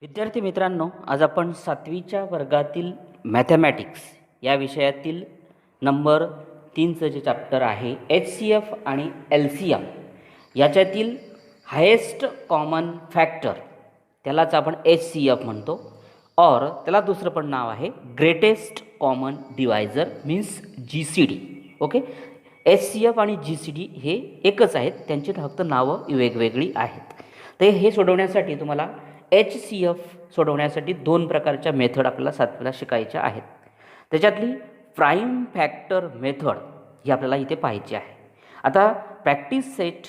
विद्यार्थी मित्रांनो, आज आपण 7वीच्या वर्गातील मॅथमॅटिक्स या विषयातील नंबर 3चं जे चॅप्टर आहे HCF आणि LCM याच्यातील हायेस्ट कॉमन फॅक्टर, त्यालाच आपण HCF म्हणतो, और त्याला दुसरं पण नाव आहे greatest common divisor means GCD. Okay, HCF आणि GCD हे एकच आहेत, त्यांची फक्त नावं वेगवेगळी आहेत. तर हे सोडवण्यासाठी तुम्हाला HCF सोडवण्यासाठी दोन प्रकारच्या मेथड आपल्याला 7वीला शिकायच्या आहेत. त्याच्यातली प्राईम फॅक्टर मेथड ही आपल्याला इथे पाहायची आहे. आता प्रॅक्टिस सेट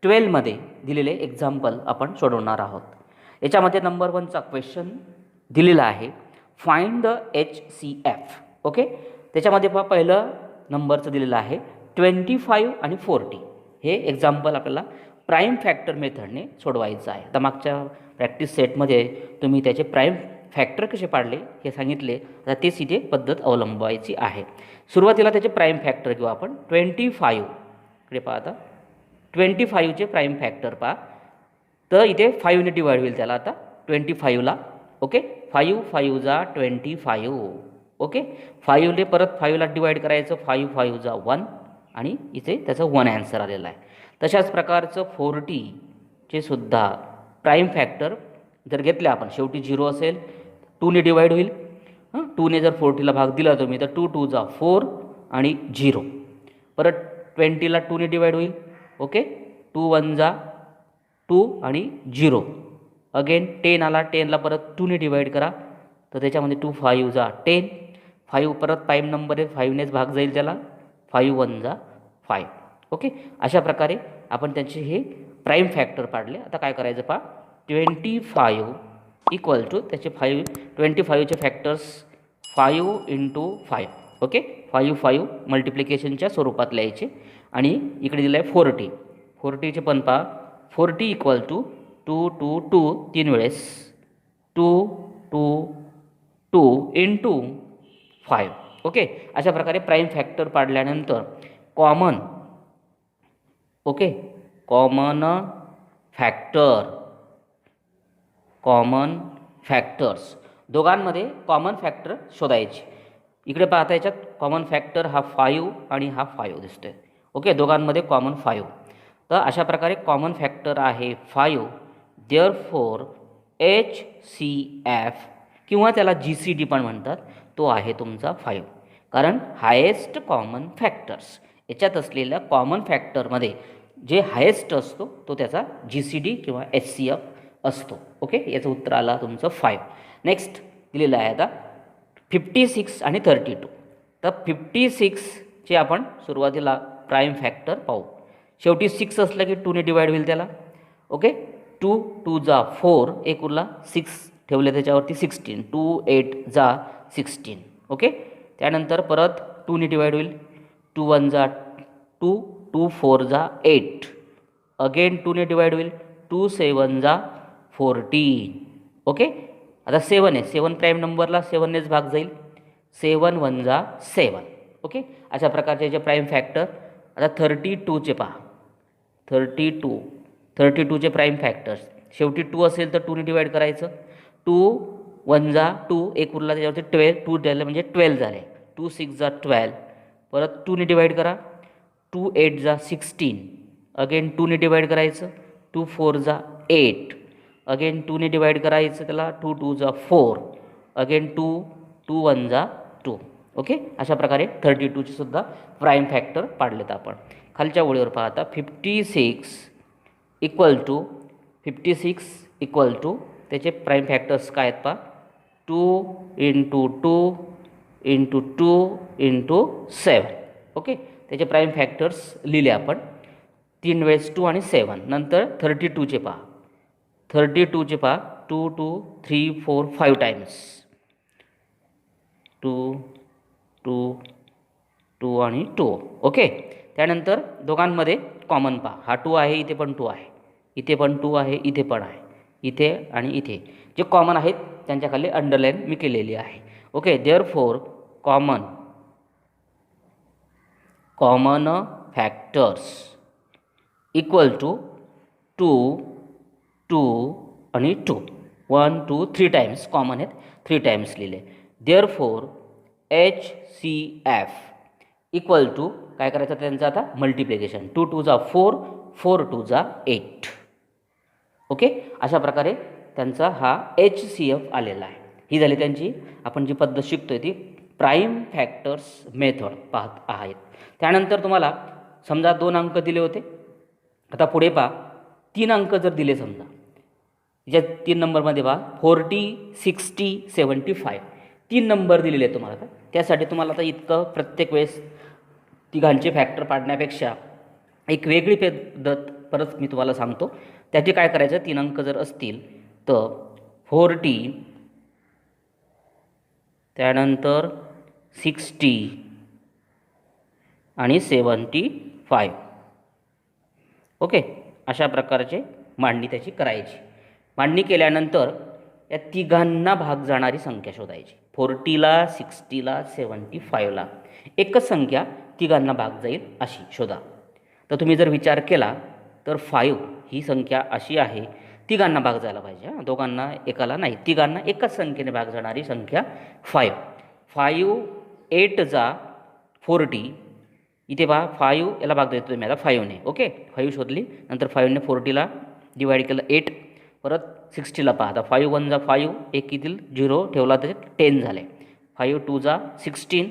12मध्ये दिलेले एक्झाम्पल आपण सोडवणार आहोत. याच्यामध्ये नंबर 1चा क्वेश्चन दिलेला आहे, फाइंड द HCF. ओके, त्याच्यामध्ये पहा पहिलं नंबरचं दिलेलं आहे 25 आणि 40. हे एक्झाम्पल आपल्याला प्राईम फॅक्टर मेथडने सोडवायचं आहे. तर मागच्या प्रॅक्टिस सेटमध्ये तुम्ही त्याचे प्राईम फॅक्टर कसे पाडले हे सांगितले, आता तेच इथे पद्धत अवलंबायची आहे. सुरुवातीला त्याचे प्राईम फॅक्टर घेऊ आपण. 25 इकडे पहा, आता 25चे प्राईम फॅक्टर पहा, तर इथे 5ने डिवाइड होईल त्याला आता 25ला. ओके, 5 5 जा 25. ओके, 5ने परत 5ला डिवाइड करायचं, 5 5 जा 1 आणि इथे त्याचं 1 ॲन्सर आलेला आहे. तशाच प्रकारचं 40चे सुद्धा प्राईम फॅक्टर जर घेतले आपण, शेवटी 0 असेल, 2ने डिवाइड होईल. 2ने जर 40ला भाग दिला तुम्ही तर 2 2 जा 4 आणि 0. परत 20ला 2ने डिवाइड होईल. ओके, 2 1 जा 2 आणि 0. अगेन 10 आला, 10ला परत 2ने डिवाइड करा, तर त्याच्यामध्ये 2 5 जा 10. 5 परत प्राईम नंबर आहे, 5नेच भाग जाईल त्याला, 5 1 जा 5. ओके, अशा प्रकारे आपण त्यांचे हे प्राईम फॅक्टर पाडले. आता काय करायचं पहा, 25 इक्वल टू त्याचे 25चे फॅक्टर्स 5 × 5. ओके, 5 5 मल्टिप्लिकेशनच्या स्वरूपात लिहायचे. आणि इकडे दिलं आहे 40चे पण पहा, 40 इक्वल टू 2 2 2 तीन वेळेस 2 2 2 × 5. ओके, अशा प्रकारे प्राईम फॅक्टर पाडल्यानंतर कॉमन फॅक्टर्स दोघांमध्ये कॉमन फॅक्टर शोधायचे. इकडे पाहता याच्यात कॉमन फॅक्टर हा 5 आणि हा 5 दिसतोय. ओके, दोघांमध्ये कॉमन 5. तर अशा प्रकारे कॉमन फॅक्टर आहे 5. देअरफॉर HCF किंवा त्याला GCD पण म्हणतात, तो आहे तुमचा 5. कारण हायेस्ट कॉमन फॅक्टर्स, याच्यात असलेल्या कॉमन फॅक्टरमध्ये जे हायेस्ट असतो तो त्याचा GCD किंवा HCF असतो. ओके, याचं उत्तर आलं तुमचं 5. नेक्स्ट दिलेलं आहे आता 56 आणि 32. तर 56चे आपण सुरुवातीला प्राईम फॅक्टर पाहू. शेवटी 6 असलं की 2ने डिवाइड होईल त्याला. ओके, 2 2 जा 4, एक उरला 6 ठेवले त्याच्यावरती 16, 2 8 जा 16. ओके, त्यानंतर परत 2ने डिवाइड होईल, 2 1 जा 2, 2 4 जा 8. अगेन 2ने डिवाइड होईल, 2 7 जा 14. ओके, आता 7 आहे, 7 प्राईम नंबरला 7नेच भाग जाईल, 7 1 जा 7. ओके, अशा प्रकारचे जे प्राईम फॅक्टर. आता 32चे पहा, 32चे प्राईम फॅक्टर्स, शेवटी 2 असेल तर 2ने डिवाइड करायचं, 2 1 जा 2, एक उरला त्याच्यावरती 12, 2 द्यायला म्हणजे 12 झाले, 2 6 जा 12. परत 2ने डिवाइड करा, 2 8 जा 16. अगेन 2ने डिवाइड करायचं, 2 4 जा 8. अगेन 2ने डिवाइड करायचं त्याला, 2 2 जा 4. अगेन 2 2 1 जा 2. ओके, अशा प्रकारे 32चे सुद्धा प्राईम फॅक्टर पाडलेत आपण. खालच्या ओळीवर पाहता 56 इक्वल टू त्याचे प्राईम फॅक्टर्स काय आहेत पहा, 2 × 2 × 2 × 7. ओके, त्याचे प्राईम फॅक्टर्स लिहिले आपण 3 वेळेस 2 आणि 7. नंतर 32चे पहा, 2 2 3 4 5 टाइम्स, 2 2 2 आणि 2. ओके, त्यानंतर दोघांमध्ये कॉमन पहा, हा 2 आहे, इथे पण 2 आहे, इथे पण 2 आहे, इथे पण आहे, इथे आणि इथे जे कॉमन आहेत त्यांच्या खाली अंडरलाईन मी केलेली आहे. Okay, therefore common factors equal to 2 2 आणि 2. 1 2 3 टाइम्स कॉमन आहेत, 3 टाइम्स लिहिले. देअरफॉर HCF इक्वल टू काय करायचं त्यांचं आता मल्टिप्लिकेशन, 2 2 जा 4, 4 2 जा 8. ओके, अशा प्रकारे त्यांचा हा HCF आलेला आहे. ही झाली त्यांची आपण जी पद्धत शिकतोय ती प्राईम फॅक्टर्स मेथड पाहत आहेत. त्यानंतर तुम्हाला समजा 2 अंक दिले होते, आता पुढे पहा 3 अंक जर दिले समजा, ज्या 3 नंबरमध्ये पहा 40 60 75 3 नंबर दिलेले आहेत तुम्हाला. त्यासाठी तुम्हाला आता इतकं प्रत्येक वेळेस तिघांचे फॅक्टर पाडण्यापेक्षा एक वेगळी पद्धत परत मी तुम्हाला सांगतो. त्याची काय करायचं, 3 अंक जर असतील तर 40 त्यानंतर 60 आणि 75. ओके, अशा प्रकारचे मांडणी त्याची करायची. मांडणी केल्यानंतर या तिघांना भाग जाणारी संख्या शोधायची. 40ला 60ला 75ला एकच संख्या तिघांना भाग जाईल अशी शोधा. तर तुम्ही जर विचार केला तर 5 ही संख्या अशी आहे, तिघांना भाग जायला पाहिजे, दोघांना एकाला नाही, तिघांना एकाच संख्येने भाग जाणारी संख्या 5. 5 8 जा 40, इथे पहा 5 याला भाग देतो तुम्ही आता 5ने. ओके, 5 शोधली, नंतर 5ने 40ला डिवाईड केलं 8, परत 60ला पहा आता 5 1 जा 5, एक येथील 0 ठेवला तर 10 झाले. 5 2 जा 16,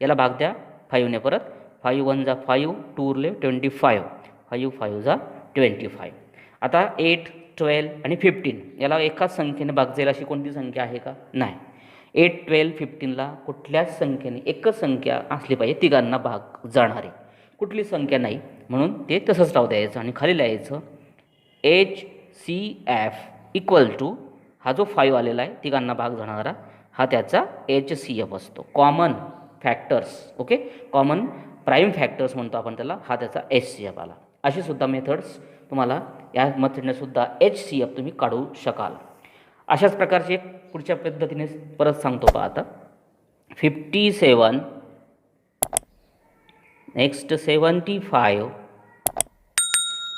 याला भाग द्या 5ने, परत 5 1 जा 5, 2 उरले 25, 5 5 जा 25. आता 8 12 आणि 15 याला एकाच संख्येने भाग जाईल अशी कोणती संख्या आहे का, नाही. 8 12 15ला कुठल्याच संख्येने एकच संख्या असली पाहिजे तिघांना भाग जाणारी, कुठली संख्या नाही, म्हणून ते तसंच राहू द्यायचं आणि खाली लिहायचं HCF इक्वल टू हा जो 5 आलेला आहे तिघांना भाग जाणारा हा त्याचा HCF असतो, common factors. Okay, common prime factors म्हणतो आपण त्याला, हा त्याचा HCF आला. अशी सुद्धा मेथड्स तुम्हाला या मेथडने सुद्धा HCF तुम्ही काढू शकाल. अशाच प्रकारचे एक पुढच्या पद्धतीने परत सांगतो पहा आता. 57 नेक्स्ट 75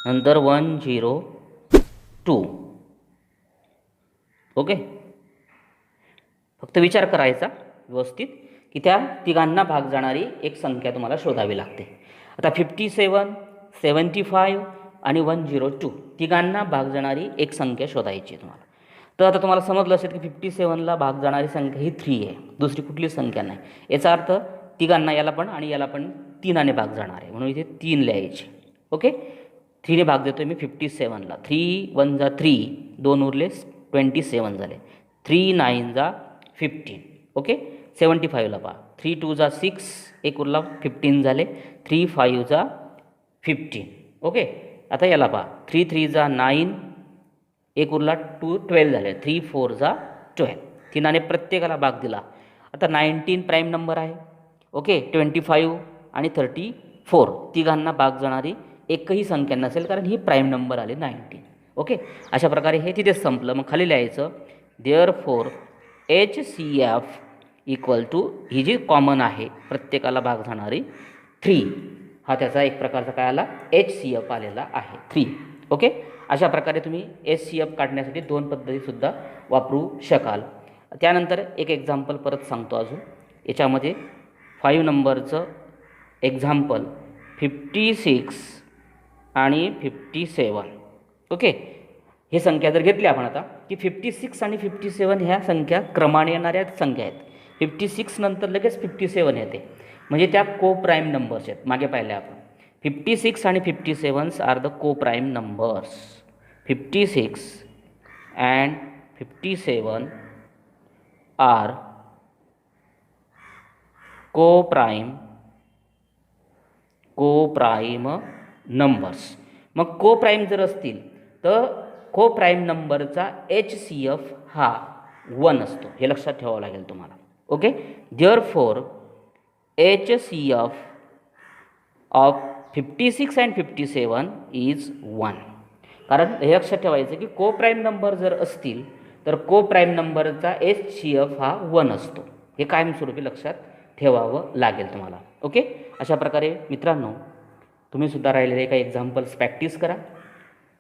नंतर 102. ओके, फक्त विचार करायचा व्यवस्थित की त्या तिघांना भाग जाणारी एक संख्या तुम्हाला शोधावी लागते. आता 57 75 आणि 102 तिघांना भाग जाणारी एक संख्या शोधायची तुम्हाला. तर आता तुम्हाला समजलं असेल की 57ला भाग जाणारी संख्या ही 3 आहे, दुसरी कुठली संख्या नाही. याचा अर्थ तिघांना याला पण आणि याला पण 3ने भाग जाणार आहे, म्हणून इथे 3 लिहायचे. ओके, 3ने भाग देतो मी 57ला. 3 1 जा 3, 2 उरले 27 झाले. 3 9 जा 15. ओके, 75ला पहा 3 2 जा 6, एक उरला 15 झाले. 3 5 जा 15. ओके, आता याला पहा 3 3 जा 9, एक उरला 2 12 झाले. 3 4 जा 12, तिनाने प्रत्येकाला भाग दिला. आता 19 प्राईम नंबर आहे. ओके, 25 आणि 34 तिघांना भाग जाणारी एकही संख्या नसेल कारण ही प्राईम नंबर आले 19. ओके, अशा प्रकारे हे तिथेच संपलं. मग खाली लिहायचं देअरफॉर HCF इक्वल टू ही जी कॉमन आहे प्रत्येकाला भाग जाणारी 3, हा त्याचा एक प्रकारचा काय आला HCF आलेला आहे 3. ओके, अशा प्रकारे तुम्ही HCF काढण्यासाठी 2 पद्धतीसुद्धा वापरू शकाल. त्यानंतर एक एक्झाम्पल परत सांगतो अजून याच्यामध्ये 5 नंबरचं एक्झाम्पल 56 आणि 57. ओके, हे संख्या जर घेतली आपण आता की 56 आणि 57 ह्या संख्या क्रमाने येणाऱ्या संख्या आहेत. 56 नंतर लगेच 57 येते, म्हणजे त्या को प्राईम नंबर्स आहेत. मागे पाहिले आपण 56 आणि 57 आर द को प्राईम नंबर्स. 56 अँड 57 आर को प्राईम नंबर्स. मग को प्राईम जर असतील तर को प्राईम नंबरचा HCF हा 1 असतो, हे लक्षात ठेवावं लागेल तुम्हाला. Okay, therefore HCF of 56 and 57 is 1. कारण हे लक्षात ठेवायचं की को प्राईम नंबर जर असतील तर को प्राईम नंबरचा HCF हा 1 असतो, हे कायमस्वरूपी लक्षात ठेवावं लागेल तुम्हाला. ओके, अशा प्रकारे मित्रांनो तुम्हीसुद्धा राहिलेले काही एक्झाम्पल्स प्रॅक्टिस करा.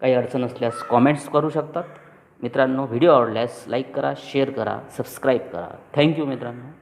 काही अडचण असल्यास कॉमेंट्स करू शकतात. मित्रांनो, व्हिडिओ आवडल्यास लाईक करा, शेअर करा, सबस्क्राईब करा. थँक्यू मित्रांनो.